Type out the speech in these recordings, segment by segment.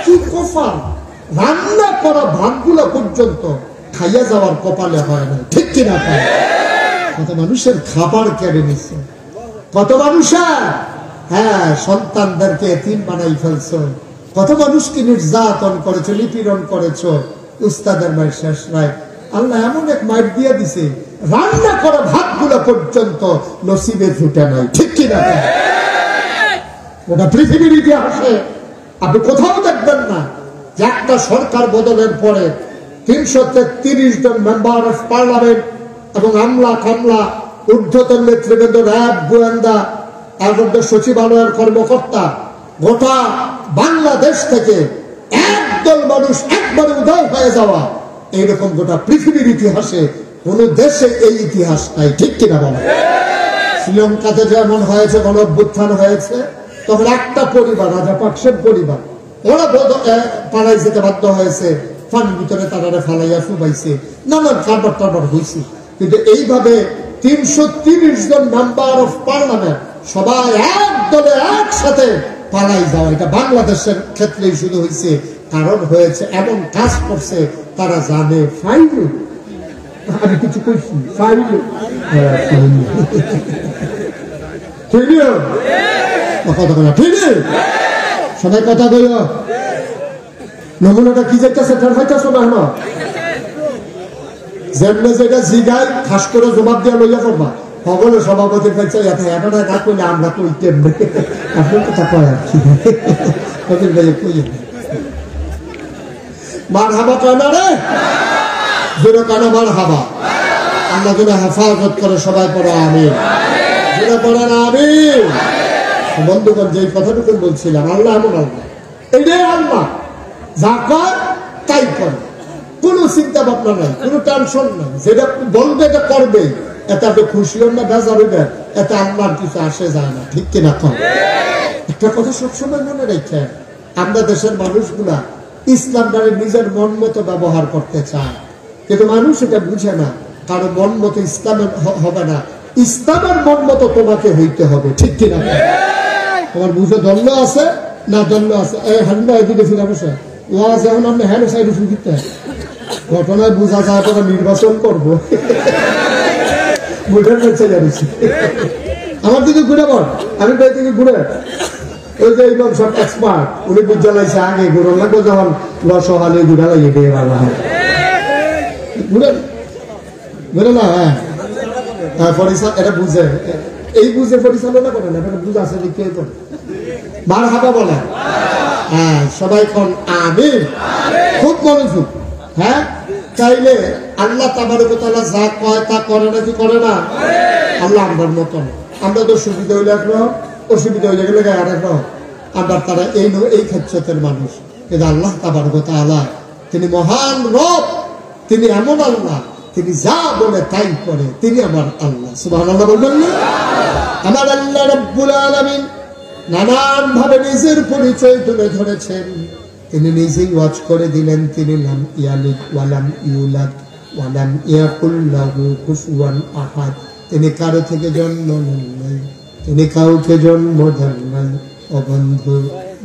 কি কপাল, রান্না করা ভাতগুলো পর্যন্ত খাইয়া যাওয়ার কপালে হয় না, ঠিক কিনা? কত মানুষের খাবার কেড়ে নিচ্ছে, কত মানুষের সন্তানদেরকে এতিম বানাই ফেলছো, কত মানুষকে নির্যাতন করেছো, নিপীড়ন করেছো, উস্তাদের মায়ের শেষ নাই। আল্লাহ এমন এক মাইট দিয়ে দিছে, রান্না করা ভাতগুলো পর্যন্ত নসিবে জুটে নাই, ঠিক কিনা? ওটা পৃথিবীর ইতিহাসে আপনি কোথাও দেখবেন না যে একটা সরকার বদলের পরে 333 জন মেম্বার অফ পার্লামেন্ট এবং আমলা কামলা, ঊর্ধ্বতন নেতৃবৃন্দ, র্যাব, গোয়েন্দা, সচিবালয়ের কর্মকর্তা, গোটা বাংলাদেশ থেকে একদল মানুষ একবারে উদয় হয়ে যাওয়া, এইরকম গোটা পৃথিবীর ইতিহাসে কোন দেশে এই ইতিহাস নাই, ঠিক কিনা বলে? শ্রীলঙ্কাতে যেমন হয়েছে, গণ অভ্যুত্থান হয়েছে, তখন একটা পরিবার, রাজাপাকসের পরিবার, ওরা পাড়ায় যেতে বাধ্য হয়েছে, পানির ভিতরে তারা ফালাইয়া ফুবাইছে, নানান কারবার টারবার হয়েছে। কিন্তু এইভাবে 330 জন মেম্বার অফ পার্লামেন্ট সবাই এক দলে একসাথে পালাই যাওয়া, এটা বাংলাদেশের ক্ষেত্রেই শুধু হয়েছে। কারণ হয়েছে এমন কাজ করছে, তারা জানে ফাইল, আমি কিছু কইছি ফাইল, সবাই কথা বল। নমুনাটা কি যেতেছে না, যেমনি যেটা জিগাই খাস করে জবাব দিয়ে লইয়া করবা, সকলে সভাপতির কাছে না করলে আমরা কই কেমনে, আপনার কথা কয় আর কি মার হাবা কয় না রে, জোরে কানা মার হাবা। আল্লাহ যেন হেফাজত করে, সবাই পড়ে আমিন, জোরে পড়ে না আমিন। বন্ধুগণ, যে কথাটুকু বলছিলাম, আল্লাহ এমন আল্লাহ, এটাই আল্লাহ, যা কর তাই করে, কোনো চিন্তা ভাবনা নাই, কোনো টেনশন নাই, যেটা বলবে এটা করবে, এতে আপনি খুশি হন না বেজার হইবেন, এতে আল্লাহর কিছু আসে যায় না, ঠিক কিনা? একটা কথা সবসময় মনে রেখে, আমরা দেশের মানুষগুলা ইসলামটাকে নিজের মন মতো ব্যবহার করতে চায়, কিন্তু মানুষ এটা বুঝে না, কারো মন মতো ইসলামের হবে না, ইসলামের মন মতো তোমাকে হইতে হবে, ঠিক কিনা? তোমার বুঝে দণ্ড আছে না, দণ্ড আছে, এদিকে ফিরে বসে ওয়াজ এখন আপনি হ্যান্ড সাইডে শুনতে ঘটনায় বোঝা যায় তোরা নির্বাচন করবো, বুঝে যাচ্ছে জানিস। আমার দিকে ঘুরে বল, আমি তাই থেকে ঘুরে, ওই যে ইমাম সব এক্সপার্ট, উনি বুঝা লাগছে আগে ঘুরো লাগবো, যখন লসহালে ঘুরা লাগিয়ে দিয়ে ভালো হয়, ঘুরে ঘুরে না। হ্যাঁ, এটা বুঝে, এই বুঝে পরিচালনা করে না, বুঝা আছে কে করে মার হাবা বলে। হ্যাঁ, সবাই কোন আমিন, খুব মনোযোগ। হ্যাঁ, চাইলে আল্লাহ তাবারক ওয়া তাআলা যা কয় তা করে না, কি করে না? আল্লাহ আমরার মতন, আমরা তো সুবিধা হইলে একরকম, অসুবিধা হইলে গেলে আর একরকম, আমরা তারা এই ক্ষেত্রের মানুষ। কিন্তু আল্লাহ তাবারক ওয়া তাআলা তিনি মহান রব, তিনি এমন আল্লাহ, তিনি যা বলে তাই করে, তিনি আমার আল্লাহ। সুবহানাল্লাহ বলবেন না? আমার আল্লাহ রাব্বুল আলামিন নানান ভাবে নিজের পরিচয় তুলে ধরেছেন, তিনি নিজেই ওয়াজ করে দিলেন, তিনি লাম ইয়ালিদ ওয়ালাম ইউলাদ ওয়ালাম ইয়াকুল লাহু কুফুয়ান আহাদ, তিনি কারো থেকে জন্ম নেন নাই, তিনি কাউকে জন্ম দেন নাই। ও বন্ধু,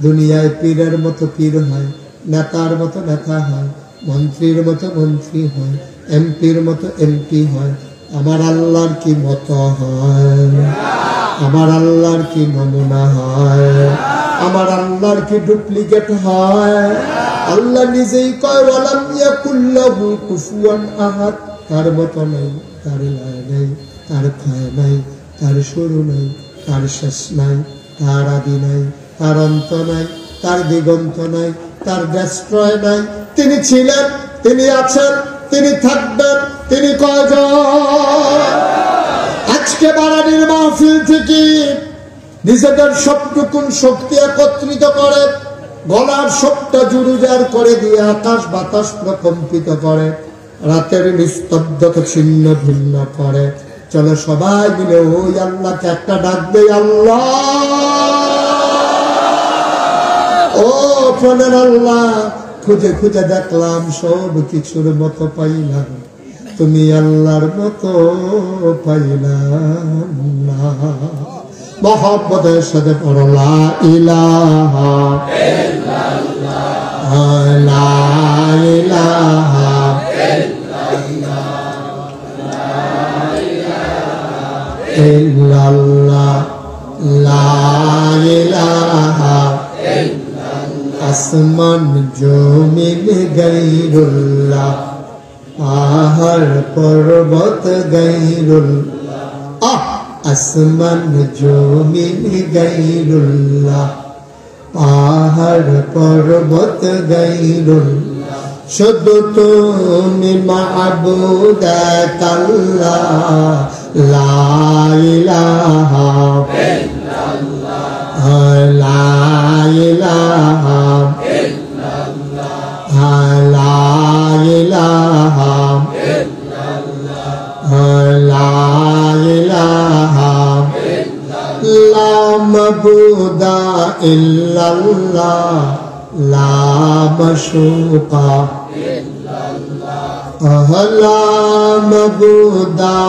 দুনিয়ায় পীরের মতো পীর হয়, নেতার মতো নেতা হয়, মন্ত্রীর মতো মন্ত্রী হয়, এমপির মতো এমপি হয়, আমার আল্লাহর কি মতো হয়? আমার আল্লাহর কি নমুনা হয়? আমার আল্লাহর কি ডুপ্লিকেট হয়? আল্লাহ নিজেই কয় ওয়ালাম ইয়াকুল লাহু কুফুয়ান আহাদ, তার মতো নাই, তার লয় নাই, তার ক্ষয় নাই, তার শুরু নাই, তার শেষ নাই, তার আদি নাই, তার অন্ত নাই, তার দিগন্ত নাই, তার ডেস্ট্রয় নাই। তিনি ছিলেন, তিনি আছেন, তিনি থাকবেন, তিনি কয়জন? আজকে বারানির মাহফিল থেকে নিজেদের সবটুকুন শক্তি একত্রিত করে, গলার সবটা জুরুজার করে দিয়ে আকাশ বাতাস প্রকম্পিত করে, রাতের নিস্তব্ধতা ছিন্ন ভিন্ন করে। চলো সবাই মিলে ওই আল্লাহকে একটা ডাক দেই, আল্লাহ ও প্রাণের আল্লাহ, খুঁজে খুঁজে দেখলাম সব কিছুর মতো পাইলাম, তুমি আল্লাহর মতো পাইলাম না। মহব্বতের সাথে পড়ো লা ইলাহা ইল্লাল্লাহ লা ইলাহা ইল্লাল্লাহ লা ইলাহা আসমান জমিন গায়রুল্লাহ পাহাড় পর্বত গায়রুল্লাহ আসমান জমিন গায়রুল্লাহ পাহাড় পর্বত গায়রুল্লাহ শুধু তুমি মাবুদ আল্লাহ লা ইলাহা ইল্লাল্লাহ লা ইলাহা ইল্লাল্লাহ লা ইলাহা ইল্লাল্লাহ লা ইলাহা লা মাবুদা ইল্লাল্লাহ লা মাশুকা ইল্লাল্লাহ লা মাবুদা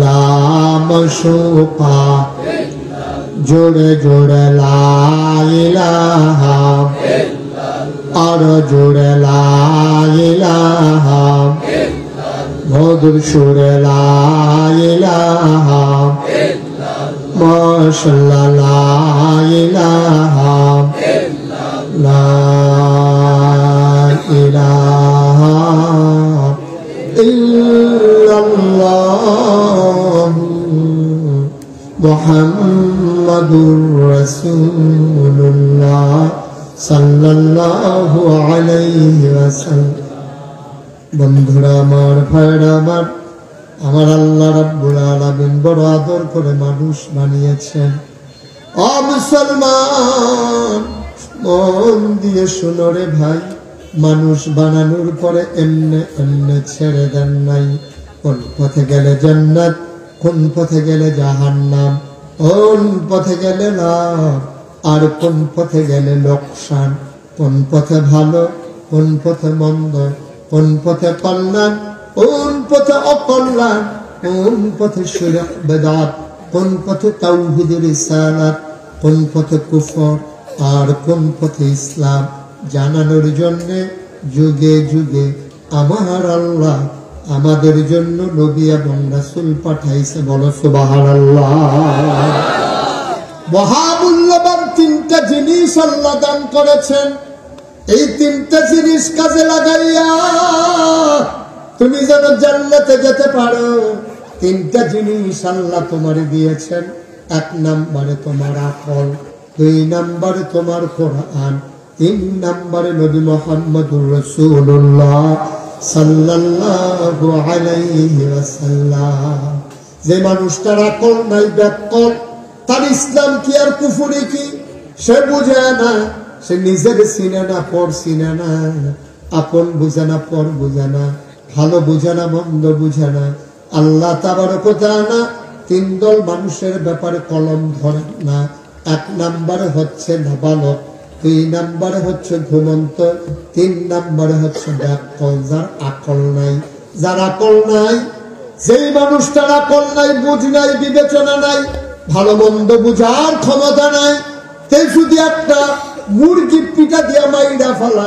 লা মাশুকা জোড়ে জোড়ে লা ইলাহা আর জোড়ে লা ইলাহা মধুর সুরে লা ইলাহা মাশাআল্লাহ লা ইলাহা লা ইলাহা ইল্লাল্লাহ মুহাম্মাদুর রাসূলুল্লাহ সাল্লাল্লাহু আলাইহি ওয়াসাল্লাম। বন্ধুরা আমার, ভাইরা আমার আল্লাহ রাব্বুল আলামিন বড় আদর করে মানুষ বানিয়েছেন। ও মুসলমান, মন দিয়ে শোনো রে ভাই, মানুষ বানানোর পরে এমনে এমনে ছেড়ে দেন নাই। কোন পথে গেলে জান্নাত, কোন পথে গেলে জাহান্নাম, কোন পথে গেলে লাভ আর কোন পথে গেলে লোকসান, কোন পথে ভালো, কোন পথে মন্দ, কোন পথে কল্যাণ, কোন পথে অকল্যাণ, কোন পথে শিরক বিদআত, কোন পথে তাওহীদ রিসালাত, কোন পথে কুফর আর কোন পথে ইসলাম জানানোর জন্য যুগে যুগে আমার আল্লাহ আমাদের জন্য নবী এবং রাসূল পাঠাইছে। বলো সুবহানাল্লাহ। মহামূল্যবান তিনটা জিনিস আল্লাহ দান করেছেন। এই তিনটা জিনিস কাজে লাগাইয়া তুমি যেন জান্নাতে যেতে পারো, তিনটা জিনিস আল্লাহ তোমারে দিয়েছেন। এক নম্বরে তোমার আকল, দুই নম্বরে তোমার কোরআন, তিন নম্বরে নবী মুহাম্মদুর রাসূলুল্লাহ সাল্লাল্লাহু আলাইহি ওয়াসাল্লাম। যে মানুষটার আকল নাই, ব্যাকল, তার ইসলাম কি আর কুফরি কি সে বুঝে না। সে নিজের চিনে না, পর চিনে না, আপন বুঝে না, পর বুঝে না, ভালো বুঝে না, মন্দ বুঝে না। আল্লাহ তাবারক ওয়া তাআলা তিন দল মানুষের ব্যাপারে কলম ধরেন না। এক নম্বরে হচ্ছে নাবালক, দুই নম্বরে হচ্ছে ঘুমন্ত, তিন নম্বরে হচ্ছে ব্যাকল, যার আকল নাই। যার আকল নাই, যেই মানুষটার আকল নাই, বুঝ নাই, বিবেচনা নাই, ভালো মন্দ বুঝার ক্ষমতা নাই, তে শুধু একটা মুরগি পিঠা দিয়া মাইরা ফেলা